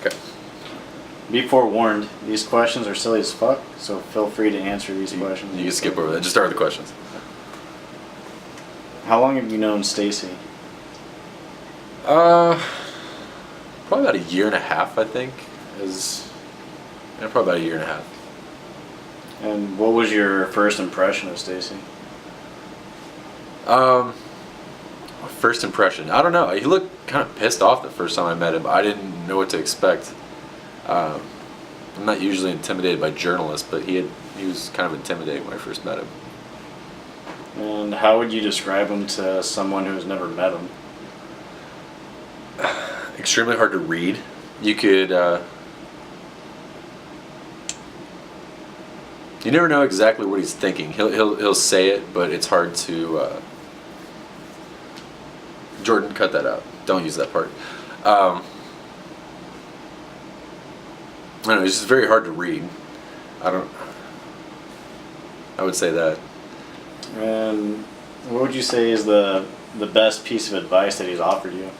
Okay. Be forewarned, these questions are silly as fuck, so feel free to answer these questions. You can skip over that. Just start with the questions. How long have you known Stacey? Probably about a year and a half, I think. Probably about a year and a half. And what was your first impression of Stacey? First impression, I don't know. He looked kind of pissed off the first time I met him. I didn't know what to expect. I'm not usually intimidated by journalists, but he was kind of intimidating when I first met him. And how would you describe him to someone who's never met him? Extremely hard to read. You could you never know exactly what he's thinking. He'll say it, but it's hard to Jordan, cut that out. Don't use that part. I don't know, it's just very hard to read. I would say that. And what would you say is the best piece of advice that he's offered you?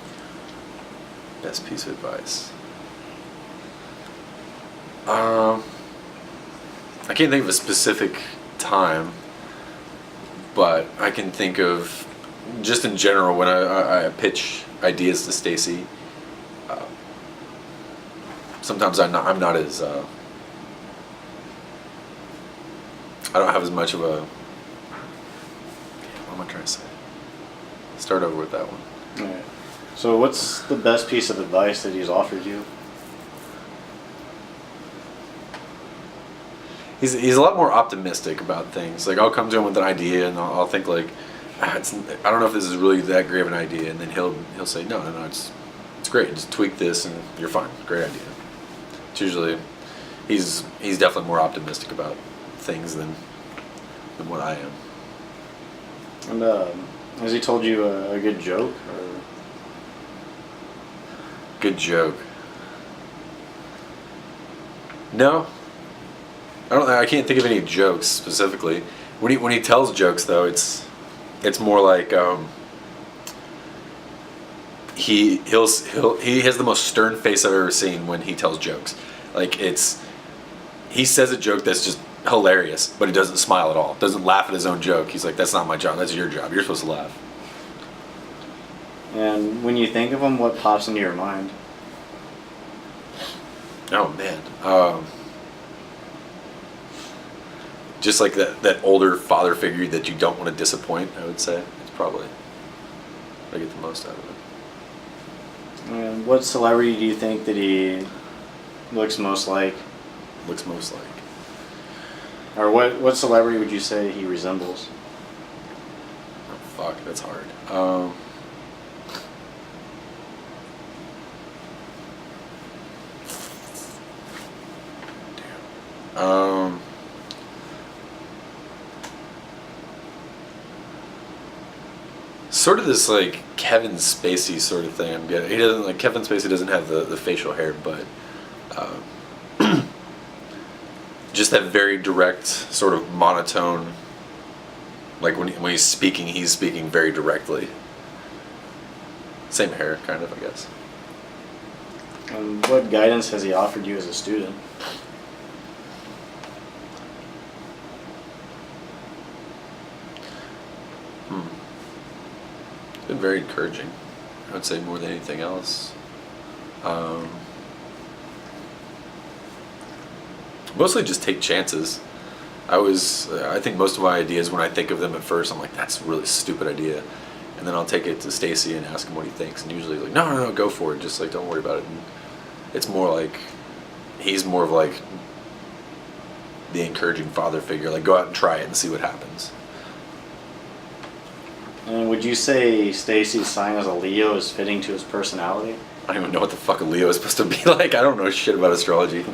Best piece of advice. I can't think of a specific time, but I can think of just in general when I pitch ideas to Stacey. Sometimes I'm not as I don't have as much of a. What am I trying to say? Start over with that one. All right. So what's the best piece of advice that he's offered you? He's a lot more optimistic about things. Like I'll come to him with an idea and I'll think like, I don't know if this is really that great of an idea, and then he'll say no, it's great. Just tweak this and you're fine. Great idea. It's usually he's definitely more optimistic about things than what I am. And has he told you a good joke or? Good joke. No. I can't think of any jokes specifically. When he tells jokes though, it's more like he has the most stern face I've ever seen when he tells jokes. Like he says a joke that's just hilarious, but he doesn't smile at all. Doesn't laugh at his own joke. He's like, that's not my job. That's your job. You're supposed to laugh. And when you think of him, what pops into your mind? Oh man. Just like that older father figure that you don't want to disappoint, I would say. It's probably I get the most out of it. And what celebrity do you think that he looks most like? Looks most like. Or what celebrity would you say he resembles? Oh, fuck, that's hard. Sort of this like Kevin Spacey sort of thing. I'm getting. He doesn't like Kevin Spacey doesn't have the facial hair, but just that very direct sort of monotone. Like when he's speaking very directly. Same hair, kind of, I guess. And what guidance has he offered you as a student? Been very encouraging. I would say more than anything else. Mostly just take chances. I think most of my ideas, when I think of them at first, I'm like, that's a really stupid idea. And then I'll take it to Stacey and ask him what he thinks. And usually he's like, no, go for it. Just like, don't worry about it. And it's more like, he's more of like the encouraging father figure. Like, go out and try it and see what happens. And would you say Stacey's sign as a Leo is fitting to his personality? I don't even know what the fuck a Leo is supposed to be like. I don't know shit about astrology.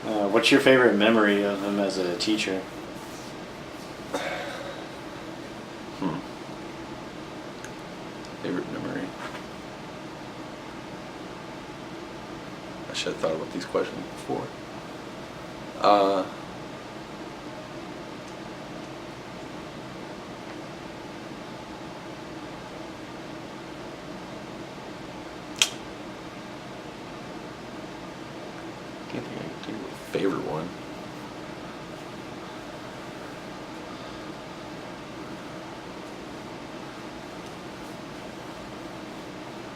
What's your favorite memory of him as a teacher? Favorite memory? I should have thought about these questions before. favorite one.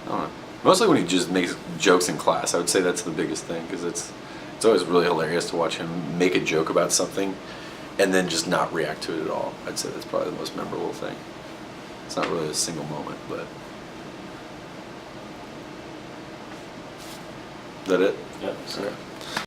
I don't know. Mostly when he just makes jokes in class, I would say that's the biggest thing because it's always really hilarious to watch him make a joke about something and then just not react to it at all. I'd say that's probably the most memorable thing. It's not really a single moment, but is that it? Yep. Okay.